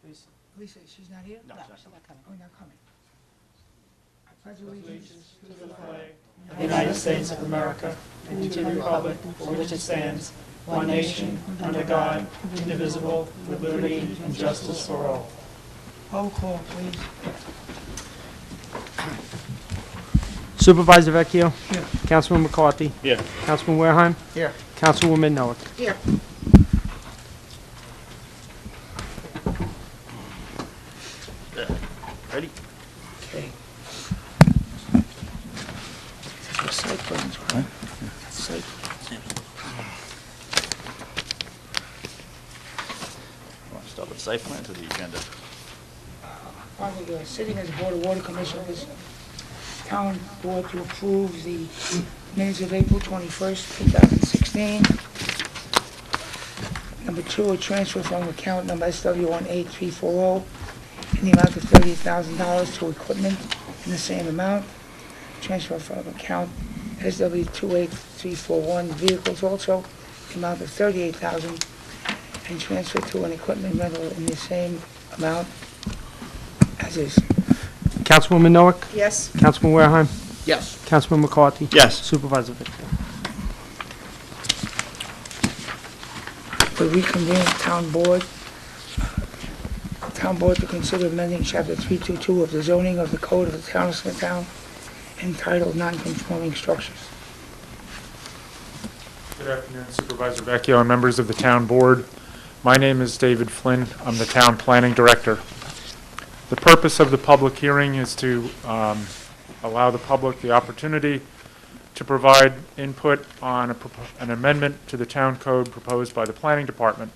Lisa, she's not here? No, she's not coming. Oh, not coming. I pledge allegiance To the flag of the United States of America and to the republic for which it stands, one nation, under God, indivisible, with liberty and justice for all. Roll call, please. Supervisor Vecchio. Here. Councilman McCarthy. Here. Councilman Wareheim. Here. Councilwoman Noack. Here. Ready? Okay. For site plans, right? Site. Want to start with site plans or the agenda? Finally, sitting as Board of Water Commissioners, Town Board to approve the minutes of April 21st, 2016. Number 2, a transfer from account number SW18340 in the amount of $38,000 to equipment in the same amount. Transfer from account SW28341 vehicles also in the amount of $38,000, and transfer to an equipment rental in the same amount as is. Councilwoman Noack. Yes. Councilman Wareheim. Yes. Councilman McCarthy. Yes. Supervisor Vecchio. We reconvene Town Board to consider amending Chapter 322 of the zoning of the Code of the Town of Smithtown entitled Non-Conforming Structures. Good afternoon, Supervisor Vecchio and members of the Town Board. My name is David Flynn. I'm the Town Planning Director. The purpose of the public hearing is to allow the public the opportunity to provide input on an amendment to the town code proposed by the Planning Department.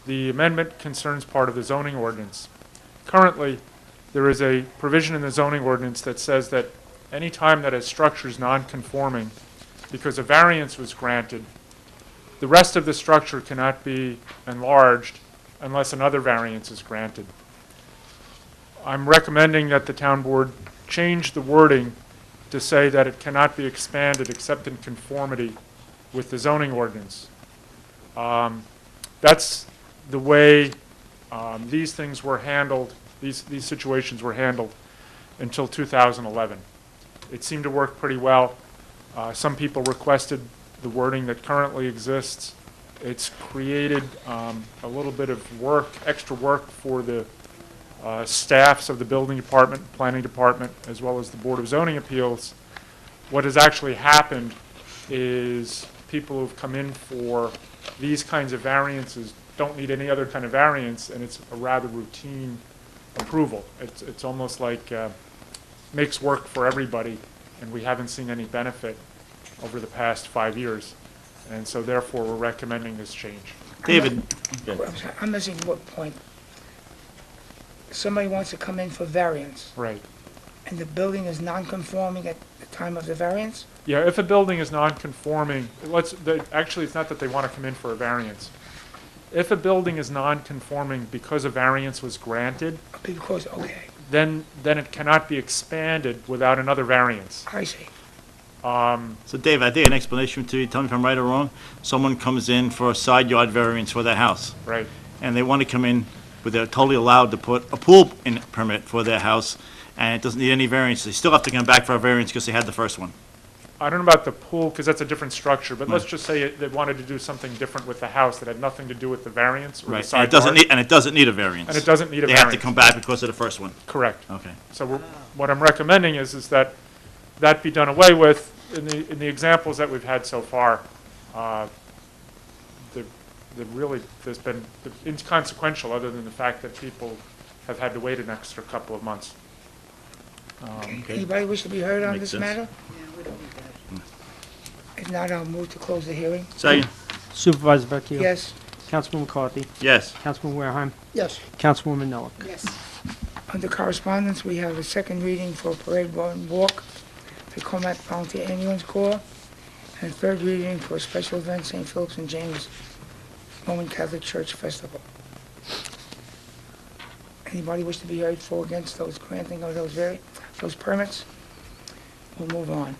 The amendment concerns part of the zoning ordinance. Currently, there is a provision in the zoning ordinance that says that any time that a structure is non-conforming because a variance was granted, the rest of the structure cannot be enlarged unless another variance is granted. I'm recommending that the town board change the wording to say that it cannot be expanded except in conformity with the zoning ordinance. That's the way these things were handled, these situations were handled until 2011. It seemed to work pretty well. Some people requested the wording that currently exists. It's created a little bit of work, extra work for the staffs of the building department, planning department, as well as the Board of Zoning Appeals. What has actually happened is people who've come in for these kinds of variances don't need any other kind of variance, and it's a rather routine approval. It's almost like makes work for everybody, and we haven't seen any benefit over the past 5 years. And so therefore, we're recommending this change. David? I'm missing what point. Somebody wants to come in for variance, Right. and the building is non-conforming at the time of the variance? Yeah, if a building is non-conforming, actually, it's not that they want to come in for a variance. If a building is non-conforming because a variance was granted, Because, okay, then it cannot be expanded without another variance. I see. So Dave, I think an explanation to you, tell me if I'm right or wrong. Someone comes in for a side yard variance for their house, Right. and they want to come in, but they're totally allowed to put a pool in permit for their house, and it doesn't need any variance. They still have to come back for a variance because they had the first one. I don't know about the pool, because that's a different structure, but let's just say they wanted to do something different with the house that had nothing to do with the variance or the Right, side and it doesn't yard. need, and it doesn't need a variance. And it doesn't need a They have to variance. come back because of the first one. Correct. Okay. So what I'm recommending is that that be done away with. In the examples that we've had so far, there's been inconsequential, other than the fact that people have had to wait an extra couple of months. Okay. Anybody wish to be heard on Makes this sense. matter? If not, I'll move to close the hearing. Second? Supervisor Vecchio. Yes? Councilman McCarthy. Yes. Councilman Wareheim. Yes. Councilwoman Noack. Yes. Under correspondence, we have a second reading for Parade Run Walk, the Comac Volunteer Ambulance Corps, and a third reading for a special event, St. Philip's and James Roman Catholic Church Festival. Anybody wish to be heard for or against those granting of those permits? We'll move on.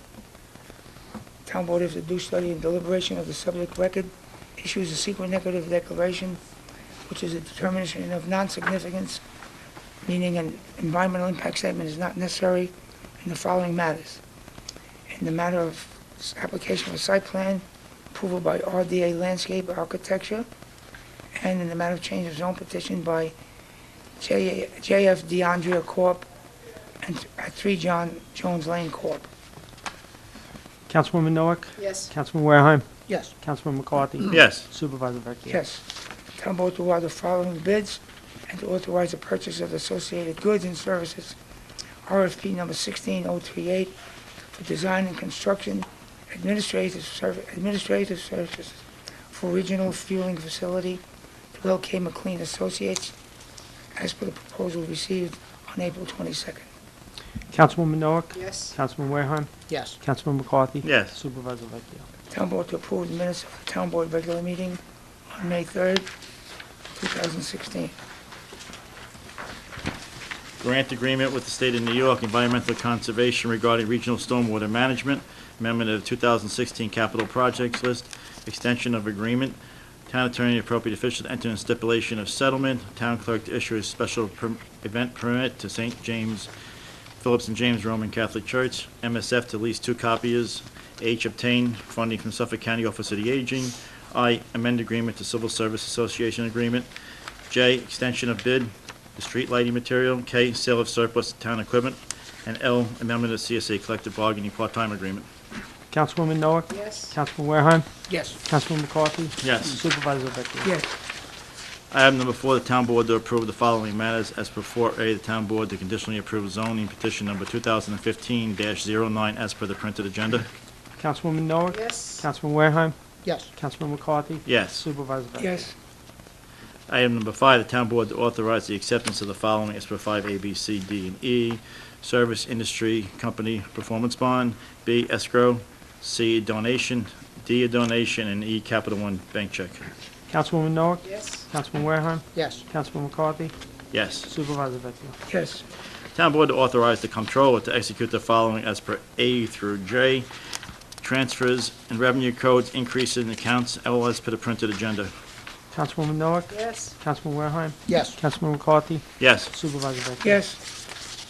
Town Board, after due study and deliberation of the subject record, issues a secret negative declaration which is a determination of non-significance, meaning an environmental impact statement is not necessary in the following matters. In the matter of application of a site plan, approval by RDA Landscape Architecture, and in the matter of change of zone petition by JF DeAndrea Corp. and at 3 Jones Lane Corp. Councilwoman Noack? Yes. Councilman Wareheim? Yes. Councilman McCarthy? Yes. Supervisor Vecchio? Yes. Town Board to award the following bids and to authorize the purchase of associated goods and services. RFP number 16038 for design and construction administrative services for regional fueling facility to L.K. McLean Associates as per the proposal received on April 22nd. Councilwoman Noack? Yes. Councilman Wareheim? Yes. Councilman McCarthy? Yes. Supervisor Vecchio? Town Board to approve the minutes of the Town Board regular meeting on May 3rd, 2016. Grant agreement with the State of New York Environmental Conservation regarding regional stormwater management, amendment of 2016 capital projects list, extension of agreement, town attorney and appropriate official to enter in stipulation of settlement, town clerk to issue a special event permit to St. James, Phillips and James Roman Catholic Church, MSF to lease 2 copiers, H, obtain funding from Suffolk County Office of the Aging, I, amend agreement to Civil Service Association agreement, J, extension of bid, the street lighting material, K, sale of surplus town equipment, and L, amendment of CSA collective bargaining part-time agreement. Councilwoman Noack? Yes. Councilman Wareheim? Yes. Councilman McCarthy? Yes. Supervisor Vecchio? Yes. Item number 4, the town board to approve the following matters as per 4A, the town board to conditionally approve zoning petition number 2015-09 as per the printed agenda. Councilwoman Noack? Yes. Councilman Wareheim? Yes. Councilman McCarthy? Yes. Supervisor Vecchio? Yes. Item number 5, the town board to authorize the acceptance of the following as per 5A, B, C, D, and E. Service Industry Company Performance Bond, B, escrow, C, donation, D, a donation, and E, Capital One bank check. Councilwoman Noack? Yes. Councilman Wareheim? Yes. Councilman McCarthy? Yes. Supervisor Vecchio? Yes. Town board to authorize the comptroller to execute the following as per A through J. Transfers and revenue codes, increases in accounts, all as per the printed agenda. Councilwoman Noack? Yes. Councilman Wareheim? Yes. Councilman McCarthy? Yes. Supervisor Vecchio? Yes.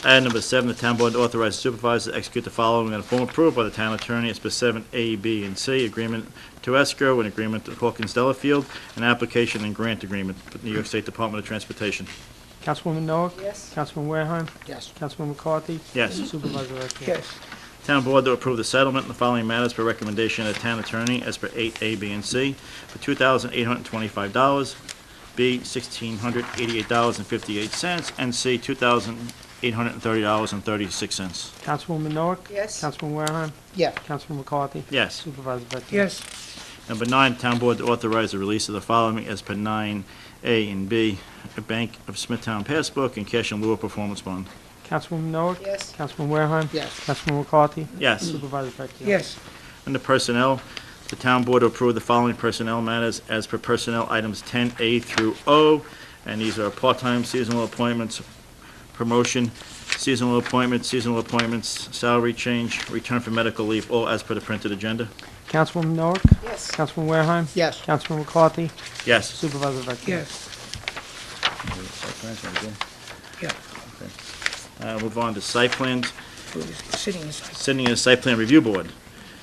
Item number 7, the town board to authorize the supervisor to execute the following in a form approved by the town attorney as per 7A, B, and C. Agreement to escrow, an agreement to Hawkins Delafield, an application and grant agreement with New York State Department of Transportation. Councilwoman Noack? Yes. Councilman Wareheim? Yes. Councilman McCarthy? Yes. Supervisor Vecchio? Yes. Town board to approve the settlement in the following matters per recommendation of the town attorney as per 8A, B, and C for $2,825, B, $1,688.58, and C, $2,830.36. Councilwoman Noack? Yes. Councilman Wareheim? Yes. Councilman McCarthy? Yes. Supervisor Vecchio? Yes. Number 9, town board to authorize the release of the following as per 9A and B, a Bank of Smithtown passbook and cash in lieu of performance bond. Councilwoman Noack? Yes. Councilman Wareheim? Yes. Councilman McCarthy? Yes. Supervisor Vecchio? Yes. Under personnel, the town board to approve the following personnel matters as per personnel items 10A through O, and these are part-time seasonal appointments, promotion, seasonal appointments, salary change, return for medical leave, all as per the printed agenda. Councilwoman Noack? Yes. Councilman Wareheim? Yes. Councilman McCarthy? Yes. Supervisor Vecchio? Yes. Yeah. Move on to site plans. We're just sitting aside. Sitting in a site plan review board.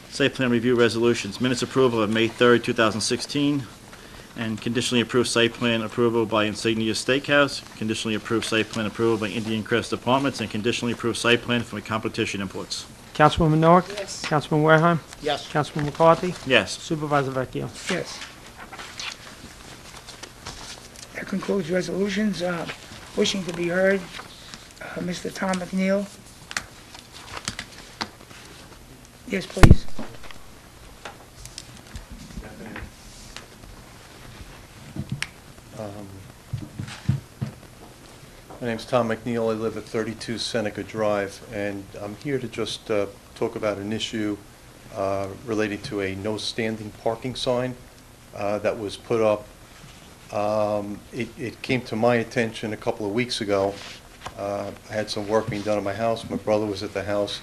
Site plan review resolutions, minutes approval of May 3rd, 2016, and conditionally approved site plan approval by Insignia Steakhouse, conditionally approved site plan approval by Indian Crest Apartments, and conditionally approved site plan from Competition Imports. Councilwoman Noack? Yes. Councilman Wareheim? Yes. Councilman McCarthy? Yes. Supervisor Vecchio? Yes. That concludes resolutions. Wishing to be heard, Mr. Tom McNeil. Yes, please. My name's Tom McNeil. I live at 32 Seneca Drive, and I'm here to just talk about an issue relating to a no standing parking sign that was put up. It came to my attention a couple of weeks ago. I had some work being done at my house. My brother was at the house,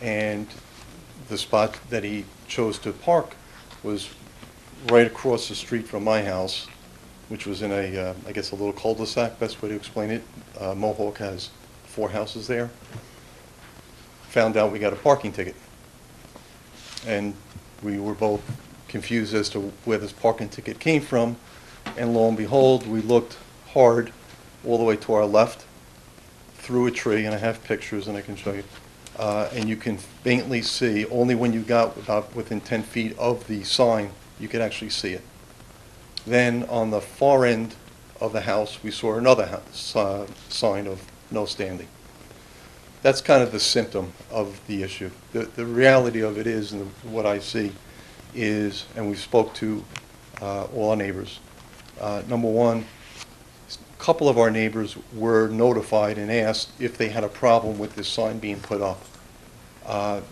and the spot that he chose to park was right across the street from my house. which was in I guess a little cul-de-sac, best way to explain it. Mohawk has 4 houses there. Found out we got a parking ticket. And we were both confused as to where this parking ticket came from. And lo and behold, we looked hard all the way to our left, through a tree, and I have pictures and I can show you. And you can faintly see, only when you got about within 10 feet of the sign, you could actually see it. Then on the far end of the house, we saw another sign of no standing. That's kind of the symptom of the issue. The reality of it is, and what I see is, and we spoke to all our neighbors. Number one, a couple of our neighbors were notified and asked if they had a problem with this sign being put up.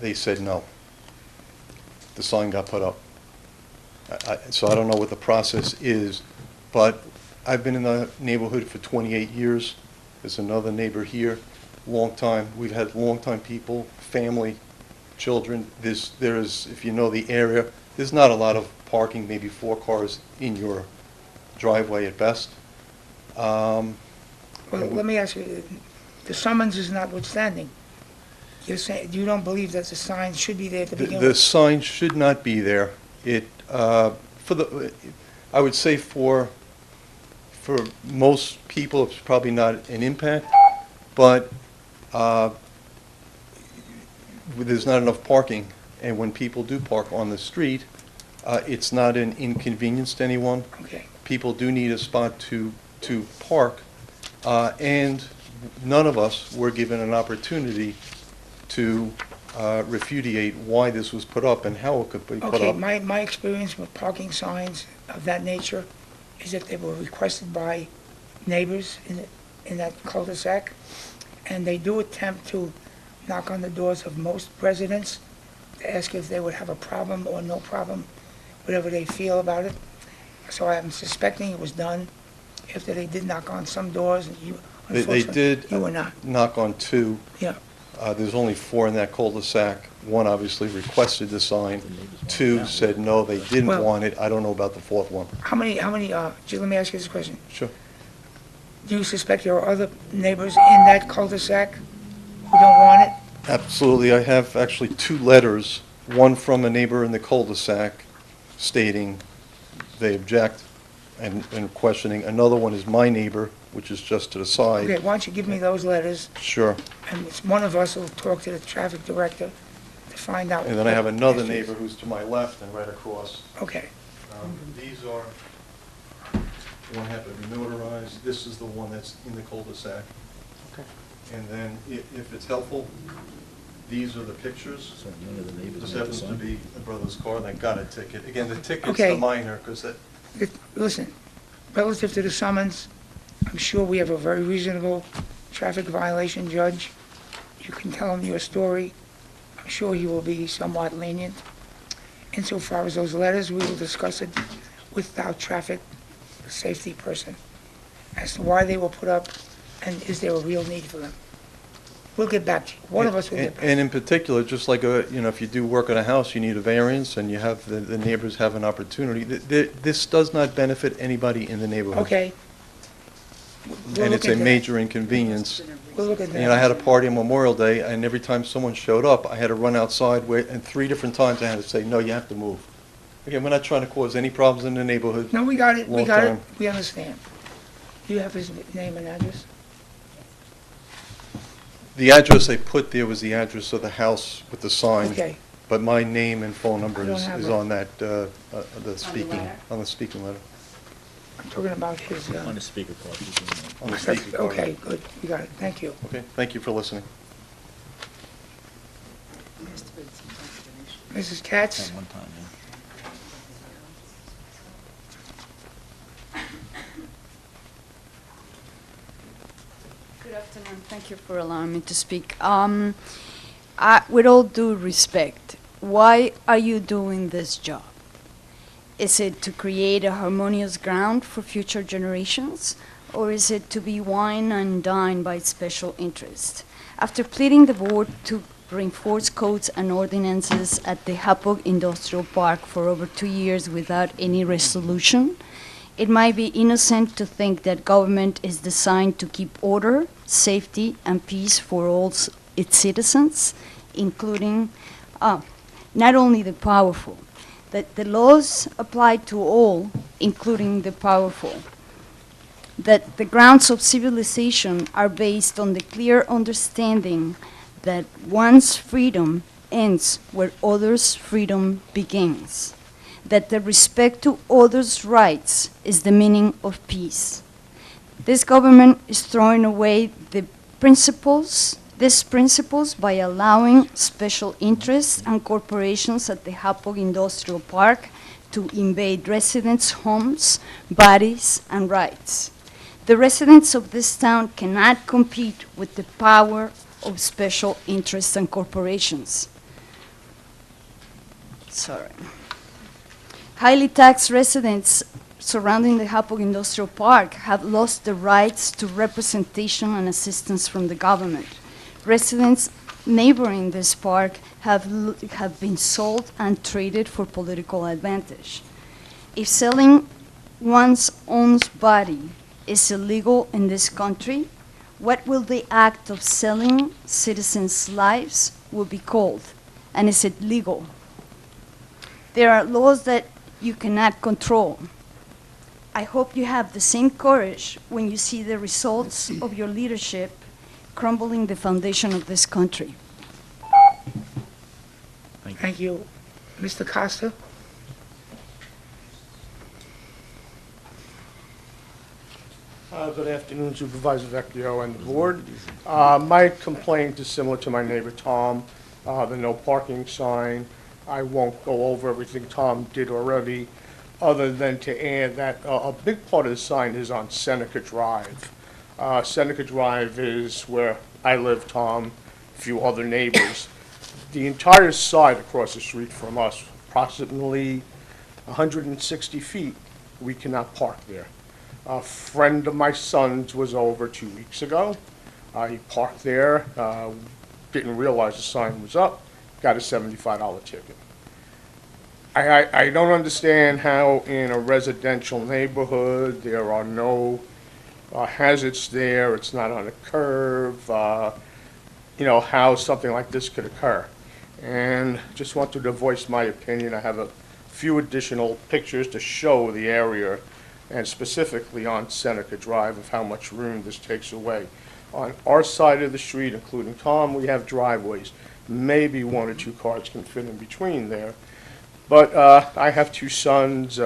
They said no. The sign got put up. So I don't know what the process is, but I've been in the neighborhood for 28 years. There's another neighbor here, long time. We've had long-time people, family, children. There's, if you know the area, there's not a lot of parking, maybe 4 cars in your driveway at best. Well, let me ask you, the summons is notwithstanding. You're saying, you don't believe that the sign should be there to begin The with? sign should not be there. I would say for most people, it's probably not an impact, but there's not enough parking, and when people do park on the street, it's not an inconvenience to anyone. Okay. People do need a spot to park, and none of us were given an opportunity to repudiate why this was put up and how it could be put Okay, up. my experience with parking signs of that nature is that they were requested by neighbors in that cul-de-sac, and they do attempt to knock on the doors of most residents to ask if they would have a problem or no problem, whatever they feel about it. So I'm suspecting it was done after they did knock on some doors, and you, They unfortunately, did you were not. knock on 2. Yeah, There's only 4 in that cul-de-sac. 1 obviously requested the sign. 2 said no, they didn't Well- want it. I don't know about the 4th one. how many, just let me ask you this question. Sure. Do you suspect there are other neighbors in that cul-de-sac who don't want it? Absolutely. I have actually 2 letters, one from a neighbor in the cul-de-sac stating they object and questioning. Another one is my neighbor, which is just to the side. Okay, why don't you give me those letters, Sure. and one of us will talk to the traffic director to find out. And then I have another what the issue neighbor who's to my left and right across. is. Okay, These are, one have to be notarized. This is the one that's in the cul-de-sac. Okay. And then if it's helpful, these are the pictures. This happens to be a brother's car that got a ticket. Again, the ticket's Okay. the minor, because that, listen, relative to the summons, I'm sure we have a very reasonable traffic violation judge. You can tell him your story. I'm sure he will be somewhat lenient. Insofar as those letters, we will discuss it with our traffic safety person as to why they were put up and is there a real need for them. We'll get back to you. One of us will get back. and in particular, just like, if you do work on a house, you need a variance, and you have, the neighbors have an opportunity. This does not benefit anybody in the neighborhood. Okay. We'll And look it's a into that. major inconvenience. We'll look at that. I had a party on Memorial Day, and every time someone showed up, I had to run outside, and 3 different times I had to say, no, you have to move. Again, we're not trying to cause any problems in the neighborhood. No, we got it, we Long got it, time. we understand. Do you have his name and address? The address they put there was the address of the house with the sign. Okay, But my name and phone number I don't is have is that. on that, the speaking letter. I'm talking about his, On the speaker part. you can, On the speaking card. okay, good, we got it, thank you. Okay, thank you for listening. Mrs. Katz? At one time, yeah. Good afternoon. Thank you for allowing me to speak. With all due respect, why are you doing this job? Is it to create a harmonious ground for future generations, or is it to be wine and dined by special interest? After pleading the board to reinforce codes and ordinances at the Hapog Industrial Park for over 2 years without any resolution, It might be innocent to think that government is designed to keep order, safety, and peace for all its citizens, including not only the powerful, that the laws apply to all, including the powerful, that the grounds of civilization are based on the clear understanding that one's freedom ends where others' freedom begins, that the respect to others' rights is the meaning of peace. This government is throwing away these principles by allowing special interests and corporations at the Hapog Industrial Park to invade residents' homes, bodies, and rights. The residents of this town cannot compete with the power of special interests and corporations. Sorry. Highly taxed residents surrounding the Hapog Industrial Park have lost the rights to representation and assistance from the government. Residents neighboring this park have been sold and traded for political advantage. If selling one's own body is illegal in this country, what will the act of selling citizens' lives will be called? And is it legal? There are laws that you cannot control. I hope you have the same courage when you see the results of your leadership crumbling the foundation of this country. Thank you. Mr. Costa? Good afternoon, Supervisor Vecchio and the board. My complaint is similar to my neighbor Tom, the no parking sign. I won't go over everything Tom did already, other than to add that a big part of the sign is on Seneca Drive. Seneca Drive is where I live, Tom, a few other neighbors. The entire side across the street from us, approximately 160 feet, we cannot park there. A friend of my son's was over 2 weeks ago. He parked there, didn't realize the sign was up, got a $75 ticket. I don't understand how in a residential neighborhood there are no hazards there, it's not on a curve, how something like this could occur. And just wanted to voice my opinion. I have a few additional pictures to show the area, and specifically on Seneca Drive, of how much room this takes away. On our side of the street, including Tom, we have driveways. Maybe one or two cars can fit in between there. But I have two sons.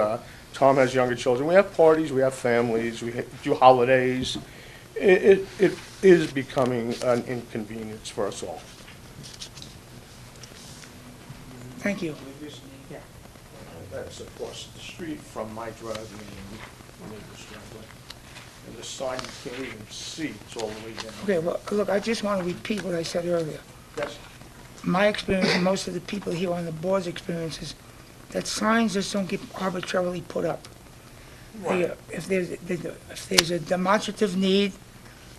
Tom has younger children. We have parties, we have families, we do holidays. It is becoming an inconvenience for us all. Thank you. That's across the street from my driveway and neighbor's driveway. And the sign you can't even see, it's all the way down. Okay, well, look, I just want to repeat what I said earlier. Yes. My experience and most of the people here on the board's experience is that signs just don't get arbitrarily put up. Right. If there's a demonstrative need,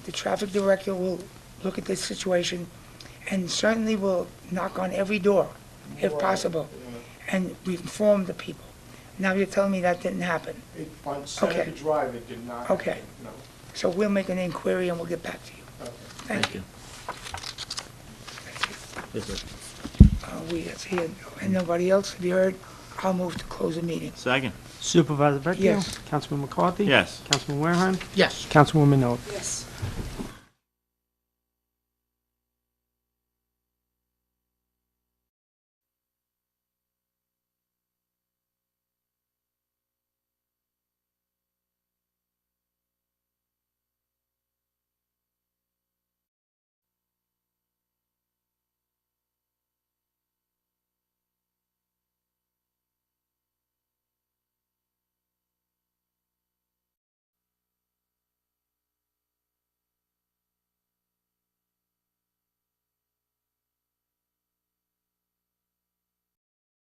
the traffic director will look at this situation and certainly will knock on every door, if Right. possible, and inform the people. Now you're telling me that didn't happen. On Seneca Okay. Drive, it did not. Okay. happen, No. So we'll make an inquiry and we'll get back to you. Okay. Thank you. Yes, sir. That's here, and nobody else, have you heard? I'll move to close the meeting. Second. Supervisor Vecchio? Yes. Councilman McCarthy? Yes. Councilman Wareheim? Yes. Councilwoman Minogue? Yes.